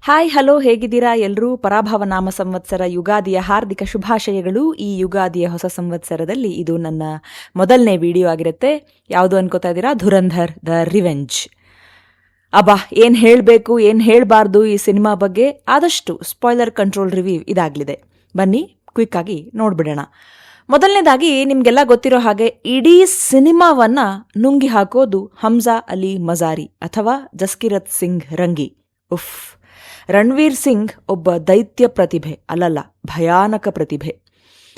Hi hello, ಹೇಗಿದ್ದೀರಾ ಎಲ್ಲರೂ? ಪರಾಭವ ನಾಮ ಸಂವತ್ಸರ ಯುಗಾದಿಯ ಹಾರ್ದಿಕ ಶುಭಾಶಯಗಳು. ಈ ಯುಗಾದಿಯ ಹೊಸ ಸಂವತ್ಸರದಲ್ಲಿ ಇದು ನನ್ನ ಮೊದಲನೇ ವಿಡಿಯೋ ಆಗಿರುತ್ತೆ. ಯಾವುದು ಅನ್ಕೋತಾ ಇದ್ದೀರಾ? ಧುರಂಧರ್ ದ ರಿವೆಂಜ್. ಅಬ್ಬಾ, ಏನು ಹೇಳಬೇಕು ಏನು ಹೇಳಬಾರ್ದು ಈ ಸಿನಿಮಾ ಬಗ್ಗೆ, ಆದಷ್ಟು ಸ್ಪಾಯ್ಲರ್ ಕಂಟ್ರೋಲ್ ರಿವ್ಯೂ ಇದಾಗಲಿದೆ. ಬನ್ನಿ ಕ್ವಿಕ್ ಆಗಿ ನೋಡ್ಬಿಡೋಣ. ಮೊದಲನೇದಾಗಿ ನಿಮಗೆಲ್ಲ ಗೊತ್ತಿರೋ ಹಾಗೆ ಇಡೀ ಸಿನಿಮಾವನ್ನ ನುಂಗಿ ಹಾಕೋದು ಹಮ್ಜಾ ಅಲಿ ಮಜಾರಿ ಅಥವಾ ಜಸ್ಕಿರತ್ ಸಿಂಗ್ ರಂಗಿ. ಉಫ್, ರಣವೀರ್ ಸಿಂಗ್ ಒಬ್ಬ ದೈತ್ಯ ಪ್ರತಿಭೆ, ಅಲ್ಲಲ್ಲ ಭಯಾನಕ ಪ್ರತಿಭೆ.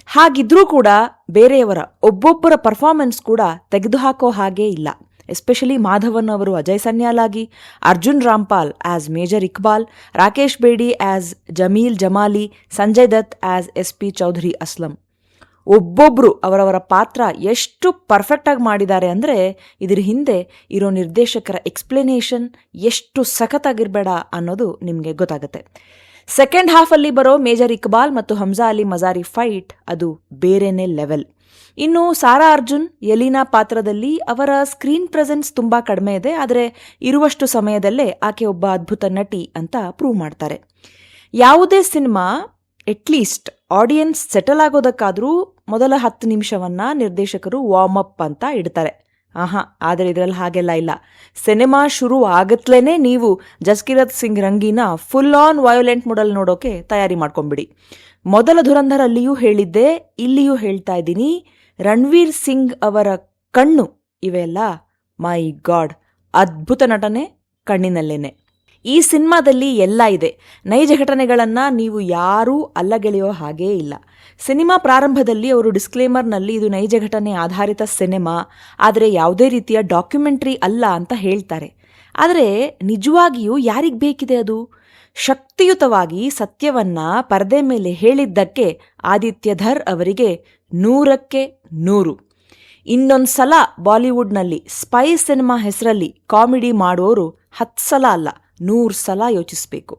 ಹಾಗಿದ್ರೂ ಕೂಡ ಬೇರೆಯವರ ಒಬ್ಬೊಬ್ಬರ ಪರ್ಫಾರ್ಮೆನ್ಸ್ ಕೂಡ ತೆಗೆದುಹಾಕೋ ಹಾಗೇ ಇಲ್ಲ. ಎಸ್ಪೆಷಲಿ ಮಾಧವನ್ ಅವರು ಅಜಯ್ ಸನ್ಯಾಲಾಗಿ, Arjun Rampal as major Iqbal, Rakesh Bedi as Jameel Jamali, Sanjay Dutt as SP Chaudhary Aslam. ಒಬ್ಬೊಬ್ರು ಅವರವರ ಪಾತ್ರ ಎಷ್ಟು ಪರ್ಫೆಕ್ಟಾಗಿ ಮಾಡಿದ್ದಾರೆ ಅಂದರೆ ಇದ್ರ ಹಿಂದೆ ಇರೋ ನಿರ್ದೇಶಕರ ಎಕ್ಸ್ಪ್ಲನೇಷನ್ ಎಷ್ಟು ಸಖತ್ತಾಗಿರಬೇಡ ಅನ್ನೋದು ನಿಮಗೆ ಗೊತ್ತಾಗುತ್ತೆ. ಸೆಕೆಂಡ್ ಹಾಫಲ್ಲಿ ಬರೋ ಮೇಜರ್ ಇಕ್ಬಾಲ್ ಮತ್ತು ಹಮ್ಜಾ ಅಲಿ ಮಜಾರಿ ಫೈಟ್ ಅದು ಬೇರೆನೇ ಲೆವೆಲ್. ಇನ್ನು ಸಾರಾ ಅರ್ಜುನ್ ಎಲಿನಾ ಪಾತ್ರದಲ್ಲಿ ಅವರ ಸ್ಕ್ರೀನ್ ಪ್ರೆಸೆನ್ಸ್ ತುಂಬ ಕಡಿಮೆ ಇದೆ, ಆದರೆ ಇರುವಷ್ಟು ಸಮಯದಲ್ಲೇ ಆಕೆ ಒಬ್ಬ ಅದ್ಭುತ ನಟಿ ಅಂತ ಪ್ರೂವ್ ಮಾಡ್ತಾರೆ. ಯಾವುದೇ ಸಿನಿಮಾ ಅಟ್ಲೀಸ್ಟ್ ಆಡಿಯನ್ಸ್ ಸೆಟಲ್ ಆಗೋದಕ್ಕಾದರೂ ಮೊದಲ 10 ನಿಮಿಷವನ್ನ ನಿರ್ದೇಶಕರು ವಾರ್ಮ್ ಅಪ್ ಅಂತ ಇಡ್ತಾರೆ. ಆದರೆ ಇದರಲ್ಲಿ ಹಾಗೆಲ್ಲ ಇಲ್ಲ. ಸಿನಿಮಾ ಶುರು ಆಗತ್ಲೇನೆ ನೀವು ಜಸ್ಕಿರತ್ ಸಿಂಗ್ ರಂಗಿನ ಫುಲ್ ಆನ್ ವಯೋಲೆಂಟ್ ಮಾಡೆಲ್ ನೋಡೋಕೆ ತಯಾರಿ ಮಾಡ್ಕೊಂಬಿಡಿ. ಮೊದಲ ಧುರಂಧರ್ ಅಲ್ಲಿಯೂ ಹೇಳಿದ್ದೆ, ಇಲ್ಲಿಯೂ ಹೇಳ್ತಾ ಇದ್ದೀನಿ, ರಣವೀರ್ ಸಿಂಗ್ ಅವರ ಕಣ್ಣು ಇವೆಲ್ಲ ಮೈ ಗಾಡ್, ಅದ್ಭುತ ನಟನೆ ಕಣ್ಣಿನಲ್ಲೇನೆ. ಈ ಸಿನಿಮಾದಲ್ಲಿ ಎಲ್ಲ ಇದೆ. ನೈಜ ಘಟನೆಗಳನ್ನು ನೀವು ಯಾರೂ ಅಲ್ಲಗೆಳೆಯೋ ಹಾಗೇ ಇಲ್ಲ. ಸಿನಿಮಾ ಪ್ರಾರಂಭದಲ್ಲಿ ಅವರು ಡಿಸ್ಕ್ಲೇಮರ್ನಲ್ಲಿ ಇದು ನೈಜ ಘಟನೆ ಆಧಾರಿತ ಸಿನಿಮಾ, ಆದರೆ ಯಾವುದೇ ರೀತಿಯ ಡಾಕ್ಯುಮೆಂಟ್ರಿ ಅಲ್ಲ ಅಂತ ಹೇಳ್ತಾರೆ. ಆದರೆ ನಿಜವಾಗಿಯೂ ಯಾರಿಗೆ ಬೇಕಿದೆ ಅದು? ಶಕ್ತಿಯುತವಾಗಿ ಸತ್ಯವನ್ನ ಪರದೆ ಮೇಲೆ ಹೇಳಿದ್ದಕ್ಕೆ ಆದಿತ್ಯ ಧರ್ ಅವರಿಗೆ 100ಕ್ಕೆ 100. ಇನ್ನೊಂದು ಸಲ ಬಾಲಿವುಡ್ನಲ್ಲಿ ಸ್ಪೈ ಸಿನಿಮಾ ಹೆಸರಲ್ಲಿ ಕಾಮಿಡಿ ಮಾಡೋರು 10 ಸಲ ಅಲ್ಲ 100 ಸಲ ಯೋಚಿಸಬೇಕು.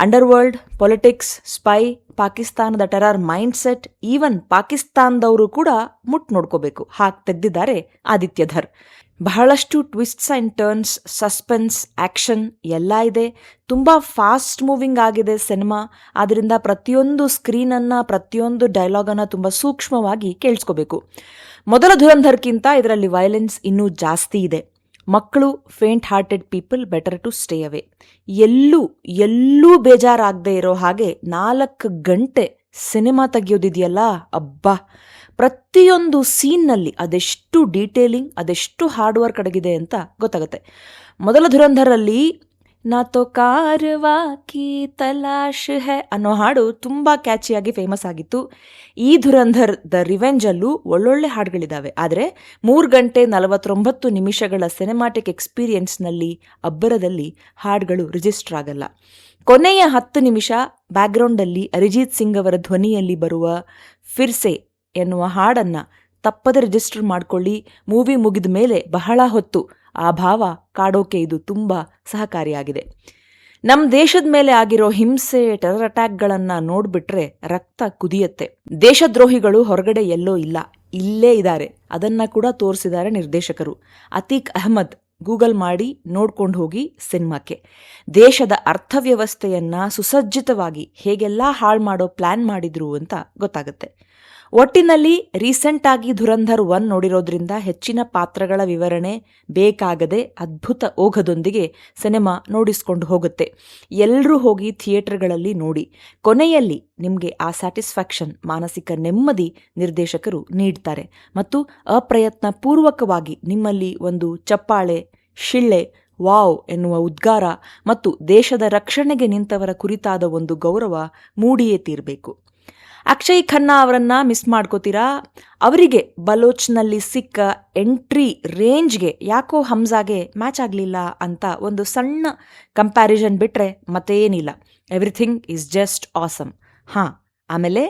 ಅಂಡರ್ವರ್ಲ್ಡ್, ಪೊಲಿಟಿಕ್ಸ್, ಸ್ಪೈ, ಪಾಕಿಸ್ತಾನದ ಟೆರರ್ ಮೈಂಡ್ಸೆಟ್, ಈವನ್ ಪಾಕಿಸ್ತಾನದವರು ಕೂಡ ನೋಡ್ಕೋಬೇಕು. ಹಾಗೆ ತೆಗೆದಿದ್ದಾರೆ ಆದಿತ್ಯ ಧರ್. ಬಹಳಷ್ಟು twists and turns, suspense, action ಎಲ್ಲ ಇದೆ. ತುಂಬ ಫಾಸ್ಟ್ ಮೂವಿಂಗ್ ಆಗಿದೆ ಸಿನಿಮಾ. ಆದ್ದರಿಂದ ಪ್ರತಿಯೊಂದು ಸ್ಕ್ರೀನನ್ನು, ಪ್ರತಿಯೊಂದು ಡೈಲಾಗನ್ನು ತುಂಬ ಸೂಕ್ಷ್ಮವಾಗಿ ಕೇಳಿಸ್ಕೋಬೇಕು. ಮೊದಲ ಧುರಂಧರ್ಕ್ಕಿಂತ ಇದರಲ್ಲಿ ವೈಲೆನ್ಸ್ ಇನ್ನೂ ಜಾಸ್ತಿ ಇದೆ. ಮಕ್ಕಳು, faint hearted people better to stay away. ಎಲ್ಲೂ ಬೇಜಾರಾಗದೆ ಇರೋ ಹಾಗೆ 4 ಗಂಟೆ ಸಿನಿಮಾ ತೆಗೆಯೋದಿದೆಯಲ್ಲ, ಅಬ್ಬಾ, ಪ್ರತಿಯೊಂದು ಸೀನ್ನಲ್ಲಿ ಅದೆಷ್ಟು ಡೀಟೇಲಿಂಗ್, ಅದೆಷ್ಟು ಹಾರ್ಡ್ ವರ್ಕ್ ಅಡಗಿದೆ ಅಂತ ಗೊತ್ತಾಗುತ್ತೆ. ಮೊದಲ ಧುರಂಧರಲ್ಲಿ ನಾ ತೋ ಕಾರ್ವಾ ಕಿ ತಲಾಶ್ ಹೈ ಅನ್ನೋ ಹಾಡು ತುಂಬ ಕ್ಯಾಚಿಯಾಗಿ ಫೇಮಸ್ ಆಗಿತ್ತು. ಈ ಧುರಂಧರ್ ದ ರಿವೆಂಜಲ್ಲೂ ಒಳ್ಳೊಳ್ಳೆ ಹಾಡುಗಳಿದ್ದಾವೆ. ಆದರೆ 3 ಗಂಟೆ 49 ನಿಮಿಷಗಳ ಸಿನಿಮಾಟಿಕ್ ಎಕ್ಸ್ಪೀರಿಯನ್ಸ್ನಲ್ಲಿ ಅಬ್ಬರದಲ್ಲಿ ಹಾಡುಗಳು ರಿಜಿಸ್ಟರ್ ಆಗಲ್ಲ. ಕೊನೆಯ 10 ನಿಮಿಷ ಬ್ಯಾಕ್ಗ್ರೌಂಡಲ್ಲಿ ಅರಿಜಿತ್ ಸಿಂಗ್ ಅವರ ಧ್ವನಿಯಲ್ಲಿ ಬರುವ ಫಿರ್ಸೆ ಎನ್ನುವ ಹಾಡನ್ನು ತಪ್ಪದೆ ರಿಜಿಸ್ಟರ್ ಮಾಡ್ಕೊಳ್ಳಿ. ಮೂವಿ ಮುಗಿದ ಮೇಲೆ ಬಹಳ ಹೊತ್ತು ಆ ಭಾವ ಕಾಡೋಕೆ ಇದು ತುಂಬ ಸಹಕಾರಿಯಾಗಿದೆ. ನಮ್ಮ ದೇಶದ ಮೇಲೆ ಆಗಿರೋ ಹಿಂಸೆ, ಟೆರರ್ ಅಟ್ಯಾಕ್ಗಳನ್ನು ನೋಡ್ಬಿಟ್ರೆ ರಕ್ತ ಕುದಿಯತ್ತೆ. ದೇಶದ್ರೋಹಿಗಳು ಹೊರಗಡೆ ಎಲ್ಲೋ ಇಲ್ಲ, ಇಲ್ಲೇ ಇದ್ದಾರೆ. ಅದನ್ನ ಕೂಡ ತೋರಿಸಿದ್ದಾರೆ ನಿರ್ದೇಶಕರು. ಅತೀಕ್ ಅಹಮದ್ ಗೂಗಲ್ ಮಾಡಿ ನೋಡ್ಕೊಂಡು ಹೋಗಿ ಸಿನಿಮಾಕ್ಕೆ. ದೇಶದ ಅರ್ಥವ್ಯವಸ್ಥೆಯನ್ನ ಸುಸಜ್ಜಿತವಾಗಿ ಹೇಗೆಲ್ಲ ಹಾಳು ಮಾಡೋ ಪ್ಲಾನ್ ಮಾಡಿದ್ರು ಅಂತ ಗೊತ್ತಾಗುತ್ತೆ. ಒಟ್ಟಿನಲ್ಲಿ ರೀಸೆಂಟ್ ಆಗಿ ಧುರಂಧರ್ 1 ನೋಡಿರೋದ್ರಿಂದ ಹೆಚ್ಚಿನ ಪಾತ್ರಗಳ ವಿವರಣೆ ಬೇಕಾಗದೆ ಅದ್ಭುತ ಓಘದೊಂದಿಗೆ ಸಿನಿಮಾ ನೋಡಿಸ್ಕೊಂಡು ಹೋಗುತ್ತೆ. ಎಲ್ಲರೂ ಹೋಗಿ ಥಿಯೇಟರ್ಗಳಲ್ಲಿ ನೋಡಿ. ಕೊನೆಯಲ್ಲಿ ನಿಮಗೆ ಆ ಸ್ಯಾಟಿಸ್ಫ್ಯಾಕ್ಷನ್, ಮಾನಸಿಕ ನೆಮ್ಮದಿ ನಿರ್ದೇಶಕರು ನೀಡ್ತಾರೆ ಮತ್ತು ಅಪ್ರಯತ್ನ ಪೂರ್ವಕವಾಗಿ ನಿಮ್ಮಲ್ಲಿ ಒಂದು ಚಪ್ಪಾಳೆ, ಶಿಳ್ಳೆ, ವಾವ್ ಎನ್ನುವ ಉದ್ಗಾರ ಮತ್ತು ದೇಶದ ರಕ್ಷಣೆಗೆ ನಿಂತವರ ಕುರಿತಾದ ಒಂದು ಗೌರವ ಮೂಡಿಯೇ ತೀರಬೇಕು. ಅಕ್ಷಯ್ ಖನ್ನಾ ಅವರನ್ನ ಮಿಸ್ ಮಾಡ್ಕೋತೀರಾ? ಅವರಿಗೆ ಬಲೋಚ್ನಲ್ಲಿ ಸಿಕ್ಕ ಎಂಟ್ರಿ ರೇಂಜ್ಗೆ ಯಾಕೋ ಹಮ್ಜಾಗೆ ಮ್ಯಾಚ್ ಆಗಲಿಲ್ಲ ಅಂತ ಒಂದು ಸಣ್ಣ ಕಂಪ್ಯಾರಿಸನ್ ಬಿಟ್ರೆ ಮತ್ತೇನಿಲ್ಲ. Everything is just awesome. ಆಮೇಲೆ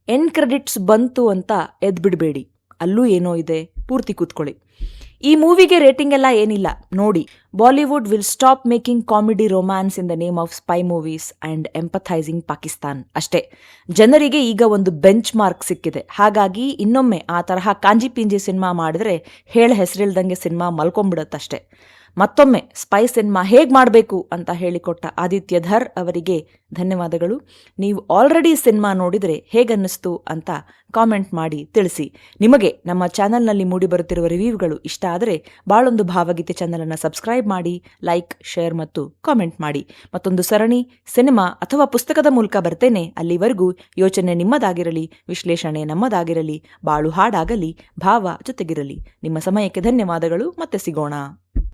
ಎಂಡ್ ಕ್ರೆಡಿಟ್ಸ್ ಬಂತು ಅಂತ ಎದ್ಬಿಡಬೇಡಿ, ಅಲ್ಲೂ ಏನೋ ಇದೆ, ಪೂರ್ತಿ ಕೂತ್ಕೊಳ್ಳಿ. ಈ ಮೂವಿಗೆ ರೇಟಿಂಗ್ ಎಲ್ಲ ಏನಿಲ್ಲ, ನೋಡಿ. Bollywood will stop making comedy romance in the name of spy movies and empathising Pakistan ಅಷ್ಟೇ. ಜನರಿಗೆ ಈಗ ಒಂದು ಬೆಂಚ್ ಮಾರ್ಕ್ ಸಿಕ್ಕಿದೆ. ಹಾಗಾಗಿ ಇನ್ನೊಮ್ಮೆ ಆ ತರಹ ಕಾಂಜಿ ಪಿಂಜಿ ಸಿನಿಮಾ ಮಾಡಿದ್ರೆ ಹೆಸರಿಲ್ದಂಗೆ ಸಿನಿಮಾ ಮಲ್ಕೊಂಡ್ಬಿಡತ್ತಷ್ಟೇ. ಮತ್ತೊಮ್ಮೆ ಸ್ಪೈ ಸಿನಿಮಾ ಹೇಗೆ ಮಾಡಬೇಕು ಅಂತ ಹೇಳಿಕೊಟ್ಟ ಆದಿತ್ಯ ಧರ್ ಅವರಿಗೆ ಧನ್ಯವಾದಗಳು. ನೀವು ಆಲ್ರೆಡಿ ಸಿನಿಮಾ ನೋಡಿದರೆ ಹೇಗನ್ನಿಸ್ತು ಅಂತ ಕಾಮೆಂಟ್ ಮಾಡಿ ತಿಳಿಸಿ. ನಿಮಗೆ ನಮ್ಮ ಚಾನೆಲ್ನಲ್ಲಿ ಮೂಡಿಬರುತ್ತಿರುವ ರಿವ್ಯೂಗಳು ಇಷ್ಟ ಆದರೆ ಬಾಳೊಂದು ಭಾವಗೀತೆ ಚಾನಲನ್ನು ಸಬ್ಸ್ಕ್ರೈಬ್ ಮಾಡಿ, ಲೈಕ್, ಶೇರ್ ಮತ್ತು ಕಾಮೆಂಟ್ ಮಾಡಿ. ಮತ್ತೊಂದು ಸರಣಿ ಸಿನಿಮಾ ಅಥವಾ ಪುಸ್ತಕದ ಮೂಲಕ ಬರ್ತೇನೆ. ಅಲ್ಲಿವರೆಗೂ ಯೋಚನೆ ನಿಮ್ಮದಾಗಿರಲಿ, ವಿಶ್ಲೇಷಣೆ ನಮ್ಮದಾಗಿರಲಿ, ಬಾಳು ಹಾಡಾಗಲಿ, ಭಾವ ಜೊತೆಗಿರಲಿ. ನಿಮ್ಮ ಸಮಯಕ್ಕೆ ಧನ್ಯವಾದಗಳು. ಮತ್ತೆ ಸಿಗೋಣ.